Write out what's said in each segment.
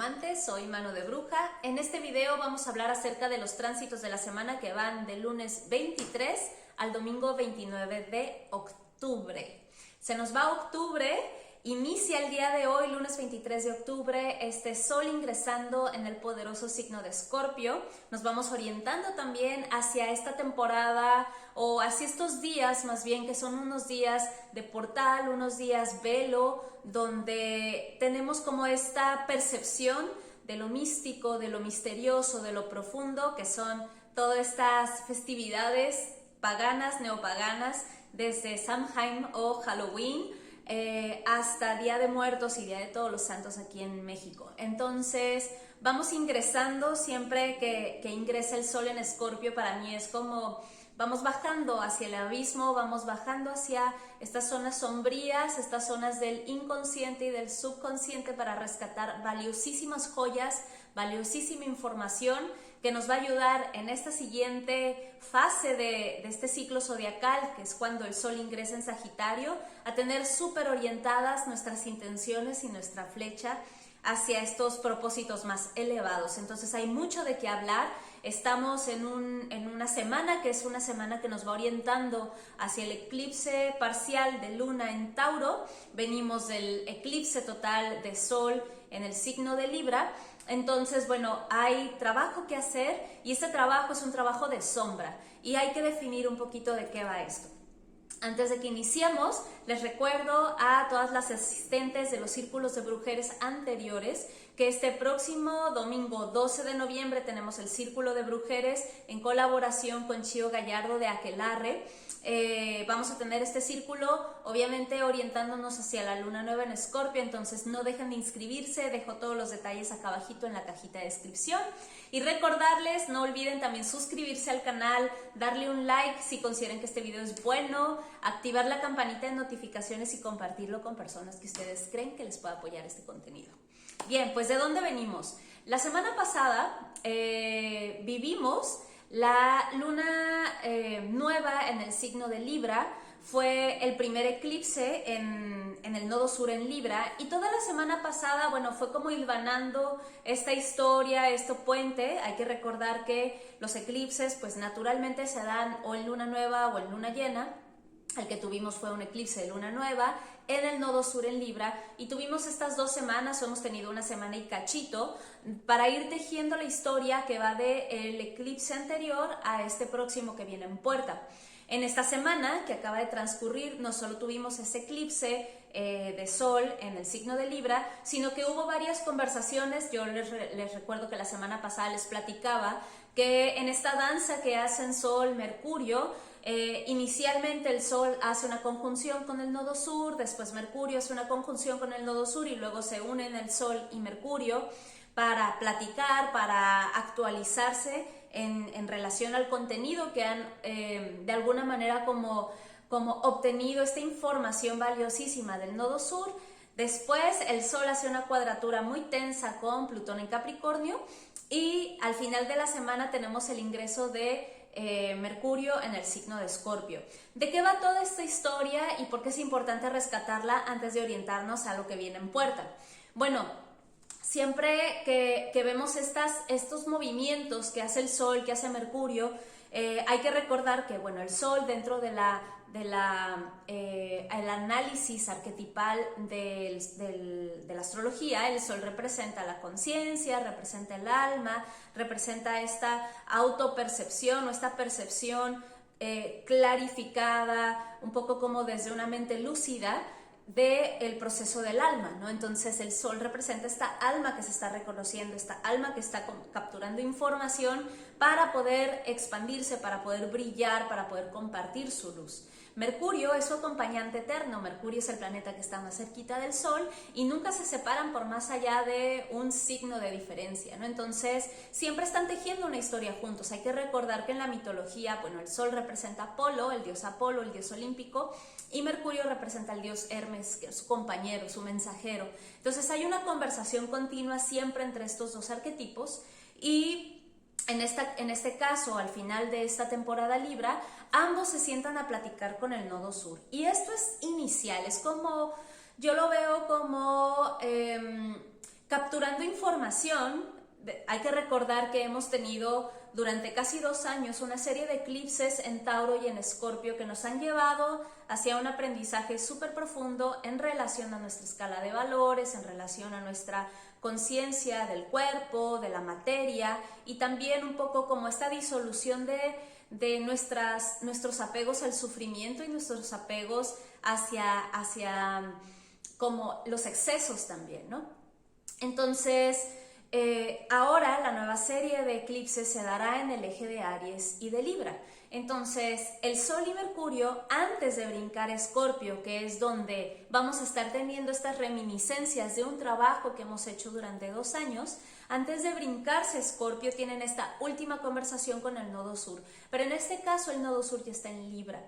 amantes, soy Mano de Bruja. En este video vamos a hablar acerca de los tránsitos de la semana que van del lunes 23 al domingo 29 de octubre. Se nos va octubre, inicia el día de hoy, lunes 23 de octubre, este sol ingresando en el poderoso signo de Escorpio. Nos vamos orientando también hacia esta temporada o hacia estos días, más bien, que son unos días de portal, unos días velo, donde tenemos como esta percepción de lo místico, de lo misterioso, de lo profundo, que son todas estas festividades paganas, neopaganas, desde Samhain o Halloween, hasta Día de Muertos y Día de Todos los Santos aquí en México. Entonces vamos ingresando siempre que ingresa el sol en Escorpio. Para mí es como vamos bajando hacia el abismo, vamos bajando hacia estas zonas sombrías, estas zonas del inconsciente y del subconsciente para rescatar valiosísimas joyas, valiosísima información que nos va a ayudar en esta siguiente fase de este ciclo zodiacal, que es cuando el sol ingresa en Sagitario, a tener súper orientadas nuestras intenciones y nuestra flecha hacia estos propósitos más elevados. Entonces hay mucho de qué hablar. Estamos en una semana que es una semana que nos va orientando hacia el eclipse parcial de luna en Tauro. Venimos del eclipse total de sol en el signo de Libra. Entonces, bueno, hay trabajo que hacer y este trabajo es un trabajo de sombra y hay que definir un poquito de qué va esto. Antes de que iniciemos, les recuerdo a todas las asistentes de los círculos de brujeres anteriores que este próximo domingo 12 de noviembre tenemos el Círculo de Brujeres en colaboración con Chío Gallardo de Aquelarre. Vamos a tener este círculo obviamente orientándonos hacia la luna nueva en Escorpio, entonces no dejen de inscribirse, dejo todos los detalles acá abajito en la cajita de descripción. Y recordarles, no olviden también suscribirse al canal, darle un like si consideran que este video es bueno, activar la campanita de notificaciones y compartirlo con personas que ustedes creen que les pueda apoyar este contenido. Bien, pues ¿de dónde venimos? La semana pasada vivimos la luna nueva en el signo de Libra. Fue el primer eclipse en el nodo sur en Libra y toda la semana pasada, bueno, fue como hilvanando esta historia, este puente. Hay que recordar que los eclipses pues naturalmente se dan o en luna nueva o en luna llena. El que tuvimos fue un eclipse de luna nueva en el nodo sur en Libra y tuvimos estas 2 semanas, hemos tenido una semana y cachito para ir tejiendo la historia que va del eclipse anterior a este próximo que viene en puerta. En esta semana que acaba de transcurrir no solo tuvimos ese eclipse de sol en el signo de Libra, sino que hubo varias conversaciones. Yo les recuerdo que la semana pasada les platicaba que en esta danza que hacen Sol, Mercurio, inicialmente el Sol hace una conjunción con el nodo sur, después Mercurio hace una conjunción con el nodo sur y luego se unen el Sol y Mercurio para platicar, para actualizarse en relación al contenido que han de alguna manera como obtenido esta información valiosísima del nodo sur. Después el Sol hace una cuadratura muy tensa con Plutón en Capricornio y al final de la semana tenemos el ingreso de Mercurio en el signo de Escorpio. ¿De qué va toda esta historia y por qué es importante rescatarla antes de orientarnos a lo que viene en puerta? Bueno, siempre que vemos estos movimientos que hace el Sol, que hace Mercurio, hay que recordar que bueno, el Sol dentro el análisis arquetipal de la astrología, el Sol representa la conciencia, representa el alma, representa esta autopercepción o esta percepción clarificada, un poco como desde una mente lúcida del proceso del alma, ¿no? Entonces el Sol representa esta alma que se está reconociendo, esta alma que está capturando información para poder expandirse, para poder brillar, para poder compartir su luz. Mercurio es su acompañante eterno. Mercurio es el planeta que está más cerquita del Sol y nunca se separan por más allá de un signo de diferencia, ¿no? Entonces siempre están tejiendo una historia juntos. Hay que recordar que en la mitología, bueno, el Sol representa a Apolo, el dios Apolo, el dios olímpico, y Mercurio representa al dios Hermes, que es su compañero, su mensajero. Entonces hay una conversación continua siempre entre estos dos arquetipos y en este caso, al final de esta temporada Libra, ambos se sientan a platicar con el nodo sur. Y esto es inicial, es como, yo lo veo como capturando información. Hay que recordar que hemos tenido durante casi 2 años una serie de eclipses en Tauro y en Escorpio que nos han llevado hacia un aprendizaje súper profundo en relación a nuestra escala de valores, en relación a nuestra conciencia del cuerpo, de la materia, y también un poco como esta disolución de nuestros apegos al sufrimiento y nuestros apegos hacia como los excesos también, ¿no? Entonces, ahora la nueva serie de eclipses se dará en el eje de Aries y de Libra. Entonces, el Sol y Mercurio, antes de brincar Escorpio, que es donde vamos a estar teniendo estas reminiscencias de un trabajo que hemos hecho durante 2 años, antes de brincarse Escorpio, tienen esta última conversación con el nodo sur. Pero en este caso, el nodo sur ya está en Libra.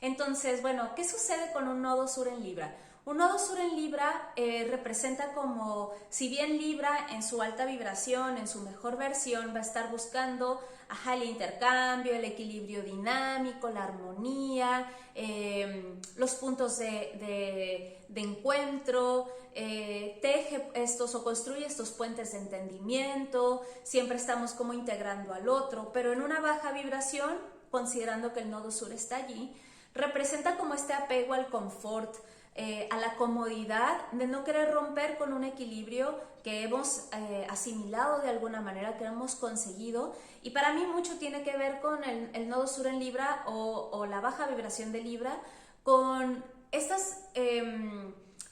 Entonces, bueno, ¿qué sucede con un nodo sur en Libra? Un nodo sur en Libra representa como, si bien Libra en su alta vibración, en su mejor versión, va a estar buscando el intercambio, el equilibrio dinámico, la armonía, los puntos de encuentro, teje estos o construye estos puentes de entendimiento, siempre estamos como integrando al otro, pero en una baja vibración, considerando que el nodo sur está allí, representa como este apego al confort, a la comodidad de no querer romper con un equilibrio que hemos asimilado de alguna manera, que hemos conseguido, y para mí mucho tiene que ver con el nodo sur en Libra o la baja vibración de Libra, con estas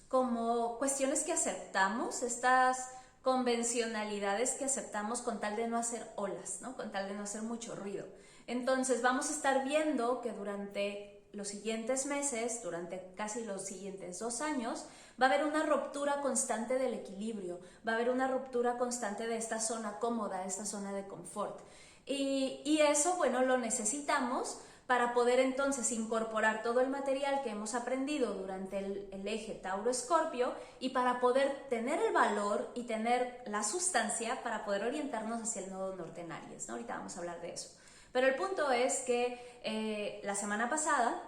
como cuestiones que aceptamos, estas convencionalidades que aceptamos con tal de no hacer olas, ¿no? Con tal de no hacer mucho ruido. Entonces vamos a estar viendo que durante los siguientes meses, durante casi los siguientes 2 años, va a haber una ruptura constante del equilibrio, va a haber una ruptura constante de esta zona cómoda, esta zona de confort. Y eso, bueno, lo necesitamos para poder entonces incorporar todo el material que hemos aprendido durante el eje Tauro-Escorpio y para poder tener el valor y tener la sustancia para poder orientarnos hacia el nodo norte en Aries, ¿no? Ahorita vamos a hablar de eso. Pero el punto es que la semana pasada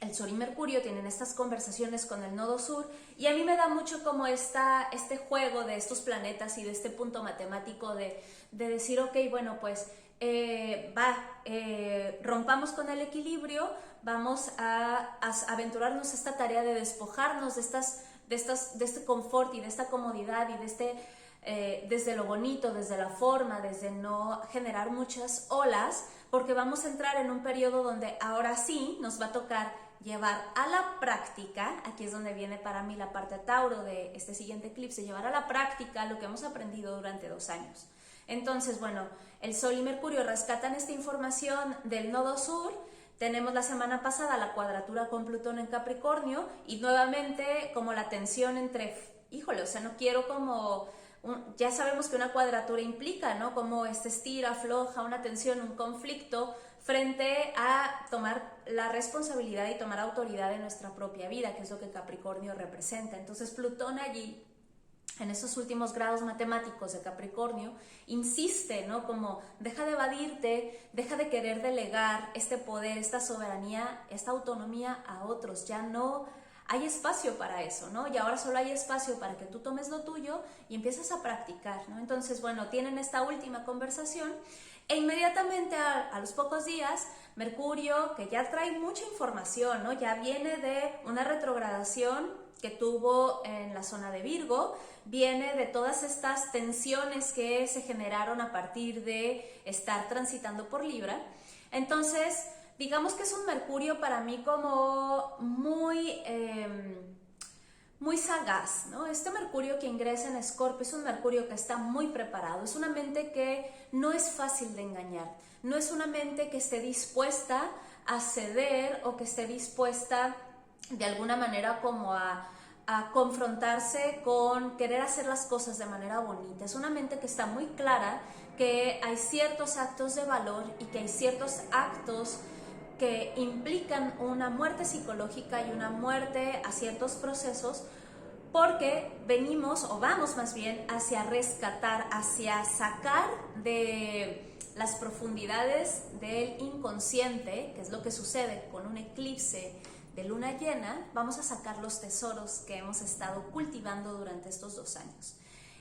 el Sol y Mercurio tienen estas conversaciones con el nodo sur y a mí me da mucho como este juego de estos planetas y de este punto matemático de decir, ok, bueno, pues rompamos con el equilibrio, vamos a aventurarnos a esta tarea de despojarnos de este confort y de esta comodidad y desde lo bonito, desde la forma, desde no generar muchas olas, porque vamos a entrar en un periodo donde ahora sí nos va a tocar llevar a la práctica, aquí es donde viene para mí la parte Tauro de este siguiente eclipse, llevar a la práctica lo que hemos aprendido durante 2 años. Entonces, bueno, el Sol y Mercurio rescatan esta información del nodo sur. Tenemos la semana pasada la cuadratura con Plutón en Capricornio y nuevamente como la tensión entre, híjole, o sea, no quiero como... Ya sabemos que una cuadratura implica, ¿no? Como estira, afloja, una tensión, un conflicto frente a tomar la responsabilidad y tomar autoridad de nuestra propia vida, que es lo que Capricornio representa. Entonces Plutón allí, en esos últimos grados matemáticos de Capricornio, insiste, ¿no? Como deja de evadirte, deja de querer delegar este poder, esta soberanía, esta autonomía a otros, ya no hay espacio para eso, ¿no? Y ahora solo hay espacio para que tú tomes lo tuyo y empieces a practicar, ¿no? Entonces, bueno, tienen esta última conversación e inmediatamente a los pocos días, Mercurio, que ya trae mucha información, ¿no? Ya viene de una retrogradación que tuvo en la zona de Virgo, viene de todas estas tensiones que se generaron a partir de estar transitando por Libra. Entonces, digamos que es un Mercurio para mí como muy sagaz, ¿no? Este Mercurio que ingresa en Escorpio es un Mercurio que está muy preparado, es una mente que no es fácil de engañar, no es una mente que esté dispuesta a ceder o que esté dispuesta de alguna manera como a confrontarse con querer hacer las cosas de manera bonita. Es una mente que está muy clara que hay ciertos actos de valor y que hay ciertos actos que implican una muerte psicológica y una muerte a ciertos procesos, porque venimos, o vamos más bien, hacia rescatar, hacia sacar de las profundidades del inconsciente, que es lo que sucede con un eclipse de luna llena, vamos a sacar los tesoros que hemos estado cultivando durante estos 2 años.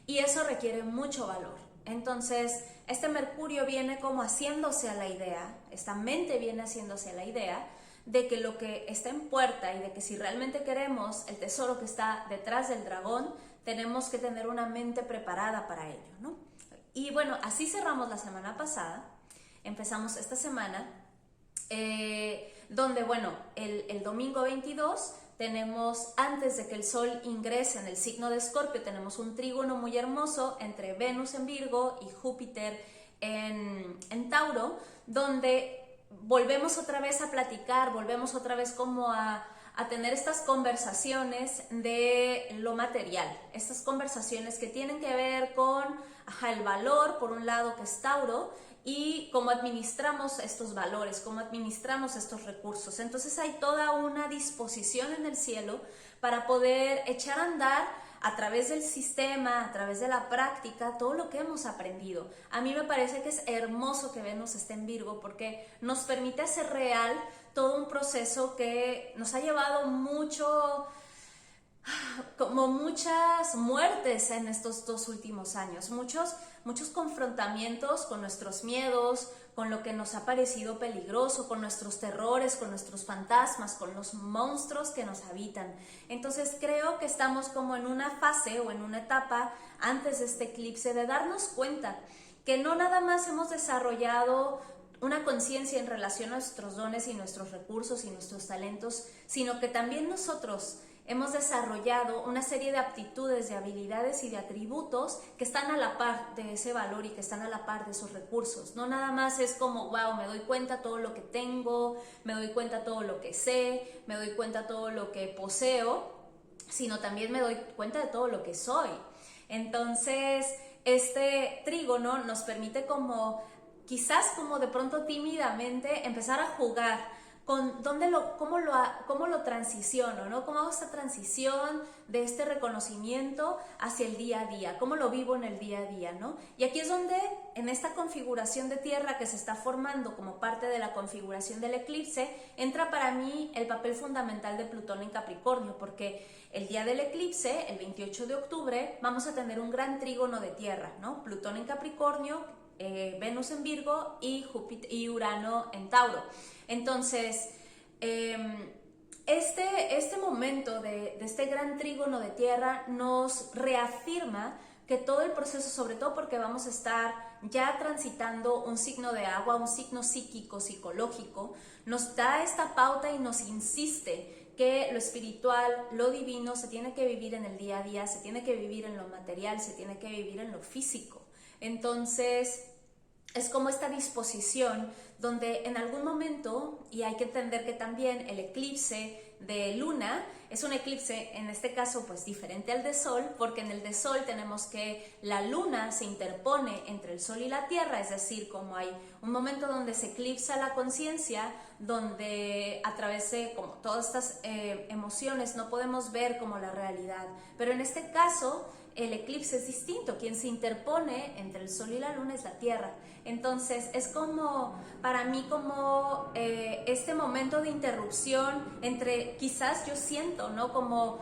y eso requiere mucho valor. Entonces, este Mercurio viene como haciéndose a la idea, esta mente viene haciéndose a la idea de que lo que está en puerta y de que si realmente queremos el tesoro que está detrás del dragón, tenemos que tener una mente preparada para ello, ¿no? Y bueno, así cerramos la semana pasada, empezamos esta semana, donde, bueno, el domingo 22 tenemos, antes de que el Sol ingrese en el signo de Escorpio, tenemos un trígono muy hermoso entre Venus en Virgo y Júpiter en Tauro, donde volvemos otra vez a platicar, volvemos otra vez como a tener estas conversaciones de lo material, estas conversaciones que tienen que ver con el valor, por un lado, que es Tauro, y cómo administramos estos valores, cómo administramos estos recursos. Entonces hay toda una disposición en el cielo para poder echar a andar a través del sistema, a través de la práctica, todo lo que hemos aprendido. A mí me parece que es hermoso que Venus esté en Virgo porque nos permite hacer real todo un proceso que nos ha llevado como muchas muertes en estos 2 últimos años, muchos confrontamientos con nuestros miedos, con lo que nos ha parecido peligroso, con nuestros terrores, con nuestros fantasmas, con los monstruos que nos habitan. Entonces creo que estamos como en una fase o en una etapa antes de este eclipse de darnos cuenta que no nada más hemos desarrollado una conciencia en relación a nuestros dones y nuestros recursos y nuestros talentos, sino que también nosotros hemos desarrollado una serie de aptitudes, de habilidades y de atributos que están a la par de ese valor y que están a la par de esos recursos. No nada más es como, wow, me doy cuenta todo lo que tengo, me doy cuenta todo lo que sé, me doy cuenta todo lo que poseo, sino también me doy cuenta de todo lo que soy. Entonces, este trígono nos permite como, quizás como de pronto tímidamente, empezar a jugar con cómo lo transiciono, ¿no? ¿Cómo hago esta transición de este reconocimiento hacia el día a día? ¿Cómo lo vivo en el día a día, ¿no? Y aquí es donde, en esta configuración de Tierra que se está formando como parte de la configuración del eclipse, entra para mí el papel fundamental de Plutón en Capricornio, porque el día del eclipse, el 28 de octubre, vamos a tener un gran trígono de Tierra, ¿no? Plutón en Capricornio, Venus en Virgo y Júpiter y Urano en Tauro. Entonces, este momento de este gran trígono de Tierra nos reafirma que todo el proceso, sobre todo porque vamos a estar ya transitando un signo de agua, un signo psíquico, psicológico, nos da esta pauta y nos insiste que lo espiritual, lo divino, se tiene que vivir en el día a día, se tiene que vivir en lo material, se tiene que vivir en lo físico. Entonces, es como esta disposición donde en algún momento, y hay que entender que también el eclipse de luna es un eclipse, en este caso, pues diferente al de sol, porque en el de sol tenemos que la luna se interpone entre el sol y la tierra, es decir, como hay un momento donde se eclipsa la conciencia, donde a través de como todas estas emociones no podemos ver como la realidad, pero en este caso el eclipse es distinto, quien se interpone entre el sol y la luna es la tierra. Entonces es como, para mí, como este momento de interrupción entre, quizás yo siento, ¿no? Como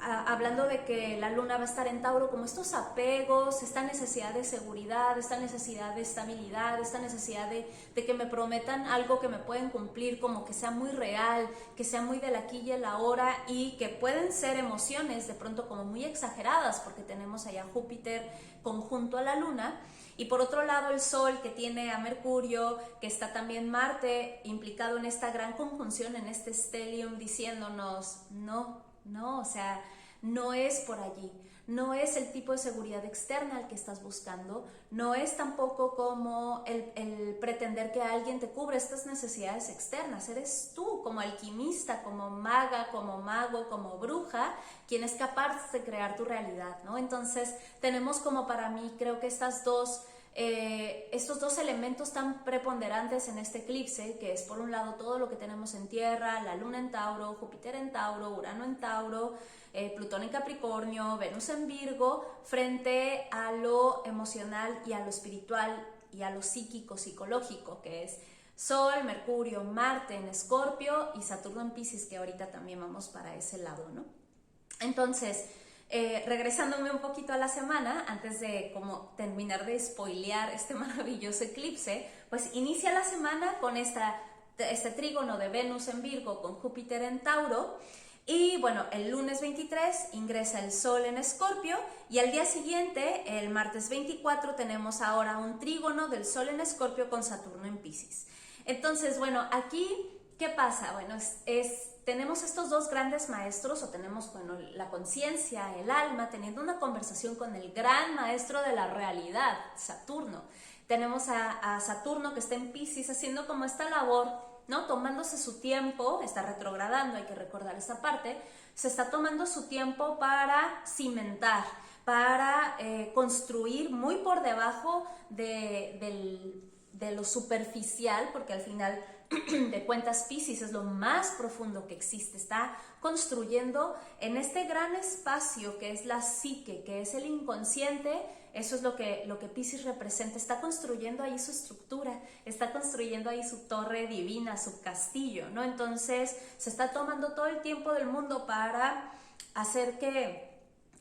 hablando de que la luna va a estar en Tauro, como estos apegos, esta necesidad de seguridad, esta necesidad de estabilidad, esta necesidad de que me prometan algo que me pueden cumplir, como que sea muy real, que sea muy del aquí y el ahora, y que pueden ser emociones de pronto como muy exageradas, porque tenemos allá Júpiter conjunto a la luna, y por otro lado el Sol, que tiene a Mercurio, que está también Marte implicado en esta gran conjunción, en este stellium, diciéndonos no, o sea, no es por allí, no es el tipo de seguridad externa al que estás buscando, no es tampoco como el pretender que alguien te cubra estas necesidades externas, eres tú como alquimista, como maga, como mago, como bruja, quien es capaz de crear tu realidad, ¿no? Entonces tenemos como, para mí, creo que estos dos elementos tan preponderantes en este eclipse, que es por un lado todo lo que tenemos en Tierra, la Luna en Tauro, Júpiter en Tauro, Urano en Tauro, Plutón en Capricornio, Venus en Virgo, frente a lo emocional y a lo espiritual y a lo psíquico, psicológico, que es Sol, Mercurio, Marte en Escorpio y Saturno en Piscis, que ahorita también vamos para ese lado, ¿no? Entonces, Regresándome un poquito a la semana, antes de como terminar de spoilear este maravilloso eclipse, pues inicia la semana con este trígono de Venus en Virgo con Júpiter en Tauro. Y bueno, el lunes 23 ingresa el Sol en Escorpio y al día siguiente, el martes 24, tenemos ahora un trígono del Sol en Escorpio con Saturno en Piscis. Entonces, bueno, aquí, ¿qué pasa? Bueno, tenemos estos dos grandes maestros, o tenemos, bueno, la conciencia, el alma, teniendo una conversación con el gran maestro de la realidad, Saturno. Tenemos a Saturno que está en Piscis haciendo como esta labor, ¿no? Tomándose su tiempo, está retrogradando, hay que recordar esta parte, se está tomando su tiempo para cimentar, para construir muy por debajo de lo superficial, porque al final de cuentas Piscis es lo más profundo que existe, está construyendo en este gran espacio que es la psique, que es el inconsciente. Eso es lo que Piscis representa, está construyendo ahí su estructura, está construyendo ahí su torre divina, su castillo, ¿no? Entonces se está tomando todo el tiempo del mundo para hacer que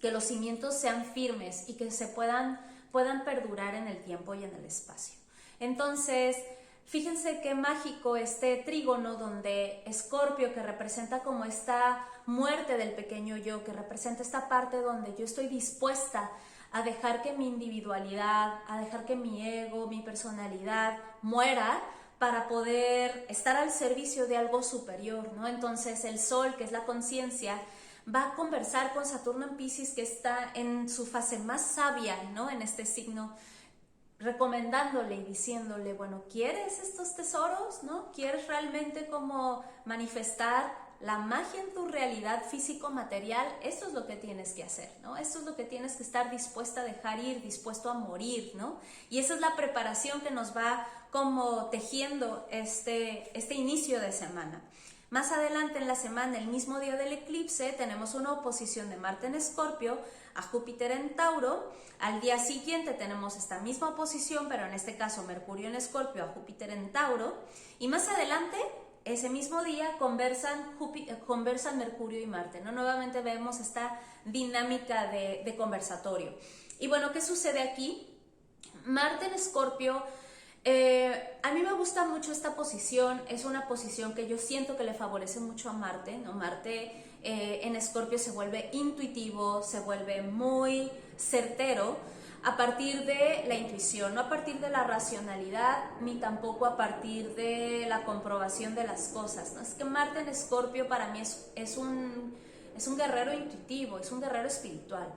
los cimientos sean firmes y que se puedan perdurar en el tiempo y en el espacio. Entonces, fíjense qué mágico este trígono donde Escorpio, que representa como esta muerte del pequeño yo, que representa esta parte donde yo estoy dispuesta a dejar que mi individualidad, a dejar que mi ego, mi personalidad muera para poder estar al servicio de algo superior, ¿no? Entonces el Sol, que es la conciencia, va a conversar con Saturno en Piscis, que está en su fase más sabia, ¿no? En este signo, recomendándole y diciéndole, bueno, ¿quieres estos tesoros? ¿No? ¿Quieres realmente como manifestar la magia en tu realidad físico-material? Esto es lo que tienes que hacer, ¿no? Esto es lo que tienes que estar dispuesta a dejar ir, dispuesto a morir, ¿no? Y esa es la preparación que nos va como tejiendo este inicio de semana. Más adelante en la semana, el mismo día del eclipse, tenemos una oposición de Marte en Escorpio a Júpiter en Tauro. Al día siguiente tenemos esta misma oposición, pero en este caso Mercurio en Escorpio a Júpiter en Tauro. Y más adelante, ese mismo día, conversan Mercurio y Marte, ¿no? Nuevamente vemos esta dinámica de conversatorio. Y bueno, ¿qué sucede aquí? Marte en Escorpio, a mí me gusta mucho esta posición, es una posición que yo siento que le favorece mucho a Marte, ¿no? Marte en Escorpio se vuelve intuitivo, se vuelve muy certero a partir de la intuición, no a partir de la racionalidad, ni tampoco a partir de la comprobación de las cosas, ¿no? Es que Marte en Escorpio para mí es un guerrero intuitivo, es un guerrero espiritual,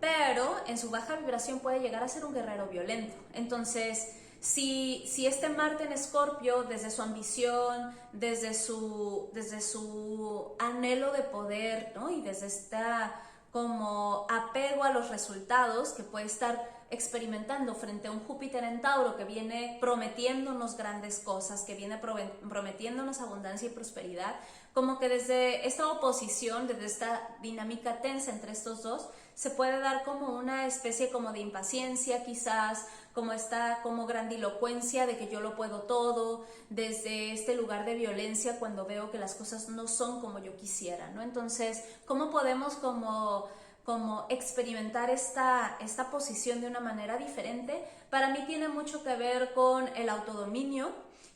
pero en su baja vibración puede llegar a ser un guerrero violento. Entonces, si este Marte en Escorpio, desde su ambición, desde su anhelo de poder, ¿no? Y desde esta como apego a los resultados que puede estar experimentando frente a un Júpiter en Tauro que viene prometiéndonos grandes cosas, que viene prometiéndonos abundancia y prosperidad, como que desde esta oposición, desde esta dinámica tensa entre estos dos, se puede dar como una especie como de impaciencia quizás, como esta como grandilocuencia de que yo lo puedo todo, desde este lugar de violencia cuando veo que las cosas no son como yo quisiera, ¿no? Entonces, ¿cómo podemos como experimentar esta posición de una manera diferente? Para mí tiene mucho que ver con el autodominio.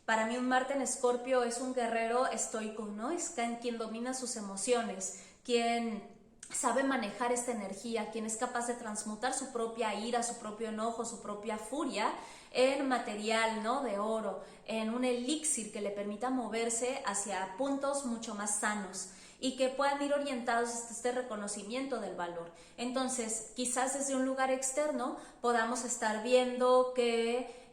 Para mí un Marte en Escorpio es un guerrero estoico, ¿no? Es quien domina sus emociones, quien sabe manejar esta energía, quien es capaz de transmutar su propia ira, su propio enojo, su propia furia en material, ¿no? De oro, en un elixir que le permita moverse hacia puntos mucho más sanos y que puedan ir orientados a este reconocimiento del valor. Entonces, quizás desde un lugar externo podamos estar viendo que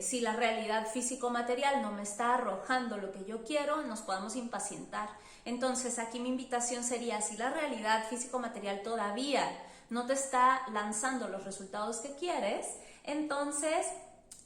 si la realidad físico-material no me está arrojando lo que yo quiero, nos podamos impacientar. Entonces, aquí mi invitación sería, si la realidad físico-material todavía no te está lanzando los resultados que quieres, entonces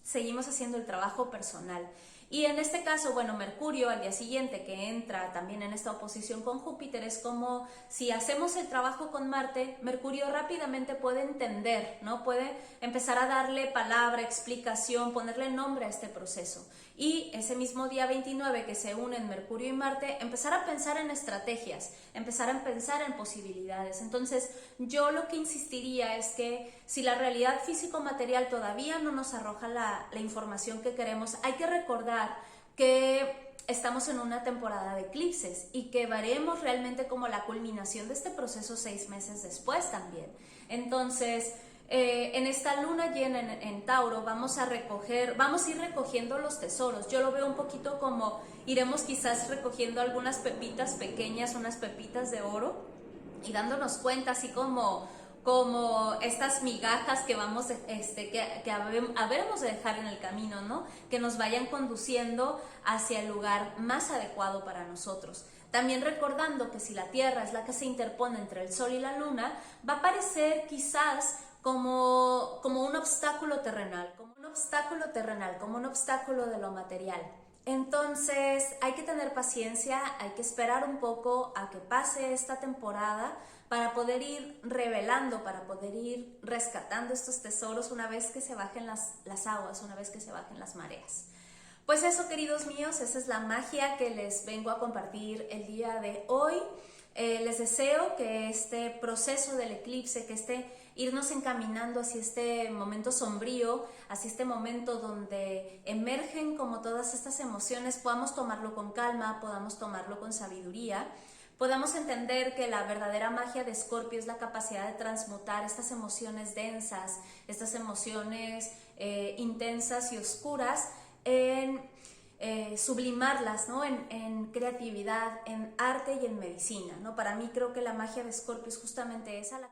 seguimos haciendo el trabajo personal. Y en este caso, bueno, Mercurio al día siguiente que entra también en esta oposición con Júpiter, es como si hacemos el trabajo con Marte, Mercurio rápidamente puede entender, ¿no? Puede empezar a darle palabra, explicación, ponerle nombre a este proceso. y ese mismo día 29 que se unen Mercurio y Marte, empezar a pensar en estrategias, empezar a pensar en posibilidades. Entonces, yo lo que insistiría es que si la realidad físico-material todavía no nos arroja la información que queremos, hay que recordar que estamos en una temporada de eclipses y que veremos realmente como la culminación de este proceso 6 meses después también. Entonces, en esta luna llena en Tauro vamos a ir recogiendo los tesoros. Yo lo veo un poquito como iremos quizás recogiendo algunas pepitas pequeñas, unas pepitas de oro, y dándonos cuenta así como estas migajas que vamos que habremos de dejar en el camino, ¿no? Que nos vayan conduciendo hacia el lugar más adecuado para nosotros. También recordando que si la Tierra es la que se interpone entre el Sol y la Luna, va a parecer quizás como un obstáculo terrenal, como un obstáculo de lo material. Entonces hay que tener paciencia, hay que esperar un poco a que pase esta temporada para poder ir revelando, para poder ir rescatando estos tesoros una vez que se bajen las aguas, una vez que se bajen las mareas. Pues eso, queridos míos, esa es la magia que les vengo a compartir el día de hoy. Les deseo que este proceso del eclipse, que irnos encaminando hacia este momento sombrío, hacia este momento donde emergen como todas estas emociones, podamos tomarlo con calma, podamos tomarlo con sabiduría, podamos entender que la verdadera magia de Escorpio es la capacidad de transmutar estas emociones densas, estas emociones intensas y oscuras en sublimarlas, ¿no? en creatividad, en arte y en medicina, ¿no? Para mí creo que la magia de Escorpio es justamente esa.